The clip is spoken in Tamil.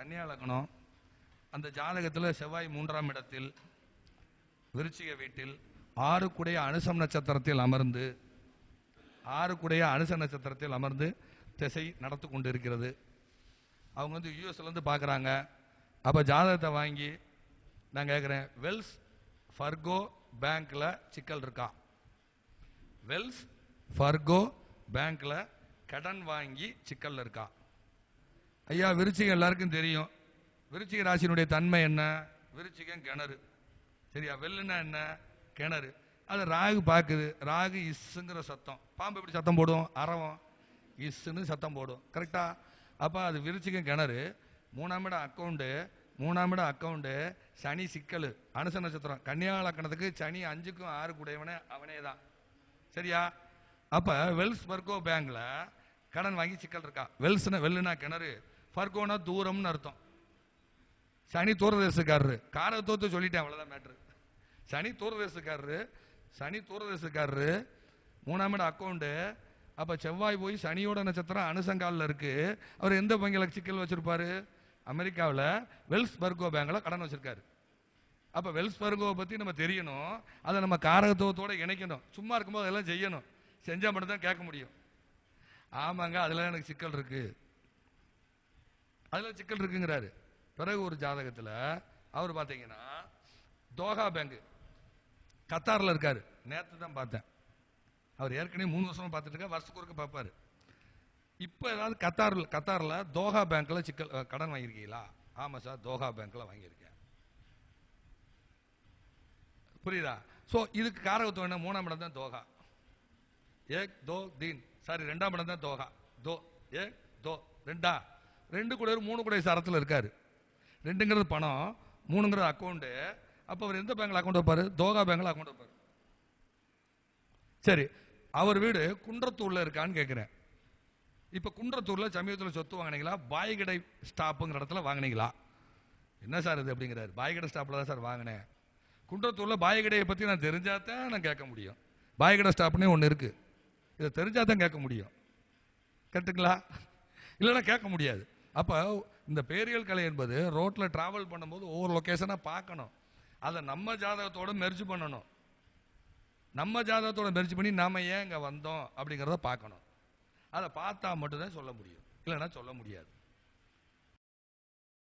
கன்னியா லக்னம், அந்த ஜாதகத்தில் செவ்வாய் 3ஆம் இடத்தில் விருச்சிக வீட்டில் 6 அனுசம் நட்சத்திரத்தில் அமர்ந்து 6 அனுச நட்சத்திரத்தில் அமர்ந்து திசை நடத்து கொண்டு இருக்கிறது. அவங்க வந்து யூஎஸ்லேருந்து பார்க்குறாங்க. அப்போ ஜாதகத்தை வாங்கி நான் கேட்குறேன், வெல்ஸ் ஃபர்கோ பேங்க்ல சிக்கல் இருக்கா? வெல்ஸ் ஃபர்கோ பேங்க்ல கடன் வாங்கி சிக்கல் இருக்கா? ஐயா, விருச்சிகம் எல்லாருக்கும் தெரியும். விருச்சிக ராசியினுடைய தன்மை என்ன? விருச்சிகம் கிணறு. சரியா? வெல்லுன்னா என்ன? கிணறு. அது ராகு பார்க்குது. ராகு இஸ்ஸுங்கிற சத்தம். பாம்பு எப்படி சத்தம் போடும்? அரவம் இஸ்ஸுன்னு சத்தம் போடும். கரெக்டா? அப்போ அது விருச்சிகம் கிணறு. 3ஆம் இடம் அக்கௌண்ட்டு. 3ஆம் இடம் அக்கௌண்ட்டு. சனி சிக்கல். அனுச நட்சத்திரம். கன்னியா லக்னத்துக்கு சனி 5க்கும் 6 அவனே தான். சரியா? அப்ப வெல்ஸ் ஃபர்கோ பேங்க்ல கடன் வாங்கி சிக்கல் இருக்கா? வெல்லுனா கிணறு, ஃபர்கோனா தூரம்னு அர்த்தம். சனி தூரதேசக்காரரு. காரகத்துவத்தை சொல்லிட்டேன், அவ்வளவுதான் மேட்ரு. சனி தூரதேசக்காரரு. 3ஆம் இடம் அக்கௌண்ட். அப்ப செவ்வாய் போய் சனியோட நட்சத்திரம் அனுசங்காலில் இருக்கு. அவர் எந்த வங்கியில சிக்கல் வச்சிருப்பாரு? அமெரிக்காவில் வெல்ஸ் ஃபர்கோ பேங்க்ல கடன் வச்சிருக்காரு. அப்ப வெல்ஸ் ஃபர்கோவை பத்தி நம்ம தெரியணும். அதை நம்ம காரகத்துவத்தோட இணைக்கணும். சும்மா இருக்கும்போது அதெல்லாம் செய்யணும். செஞ்சா மட்டும் தான் கேட்க முடியும். ஆமாங்க, அதுல எனக்கு சிக்கல் இருக்கு, அதுல சிக்கல் இருக்குங்கிறாரு. பிறகு ஒரு ஜாதகத்துல அவர் பாத்தீங்கன்னா தோஹா பேங்க் கத்தார்ல இருக்காரு. நேற்று தான் பார்த்தேன். அவர் ஏற்கனவே 3 வருஷமா பார்த்துட்டு இருக்க, வருஷத்துக்கு ஒருக்க பார்ப்பாரு. இப்ப ஏதாவது கத்தார்ல தோஹா பேங்க்ல சிக்கல் கடன் வாங்கியிருக்கீங்களா? ஆமா சார், தோஹா பேங்க்ல வாங்கியிருக்கேன். புரியுதா? சோ இதுக்கு காரகத்துவம் என்ன? 3ஆம் இடம் தான் தோஹா. ஏக் தோ தீன். சாரி, 2ஆம் இடம் தான் தோஹா. தோ ஏக் தோ 2 2 கூட 3 கூட சரத்துல இருக்காரு. 2ங்கிறது பணம், 3ங்கிறது அக்கௌண்ட். அப்ப அவர் எந்த பேங்க்ல அக்கௌண்ட் வைப்பாரு? தோஹா பேங்க்ல அக்கௌண்ட் வைப்பாரு. சரி, அவர் வீடு குன்றத்தூர்ல இருக்கான்னு கேட்கிறேன். இப்ப குன்றத்தூர்ல சமீபத்தில் சொத்து வாங்கினீங்களா? பாய்கடை ஸ்டாப்புங்கிற இடத்துல வாங்கினீங்களா? என்ன சார் இது அப்படிங்கிறாரு. பாய்கடை ஸ்டாப்ல தான் சார் வாங்கினேன். குன்றத்தூர்ல பாய்கடையை பத்தி நான் தெரிஞ்சாதான் நான் கேட்க முடியும். பாய்கடை ஸ்டாப்னே ஒண்ணு இருக்கு. இதை தெரிஞ்சாதான் கேட்க முடியும். கேட்டுங்களா? இல்லைன்னா கேட்க முடியாது. அப்ப இந்த பேரியல் கலை என்பது ரோட்ல டிராவல் பண்ணும்போது ஒவ்வொரு லொகேஷனா பார்க்கணும். அதை நம்ம ஜாதகத்தோட மெர்ஜ் பண்ணணும். நம்ம ஜாதகத்தோட மெர்ஜ் பண்ணி நாம ஏன் இங்க வந்தோம் அப்படிங்கிறத பார்க்கணும். அதை பார்த்தா மட்டும்தான் சொல்ல முடியும், இல்லைன்னா சொல்ல முடியாது.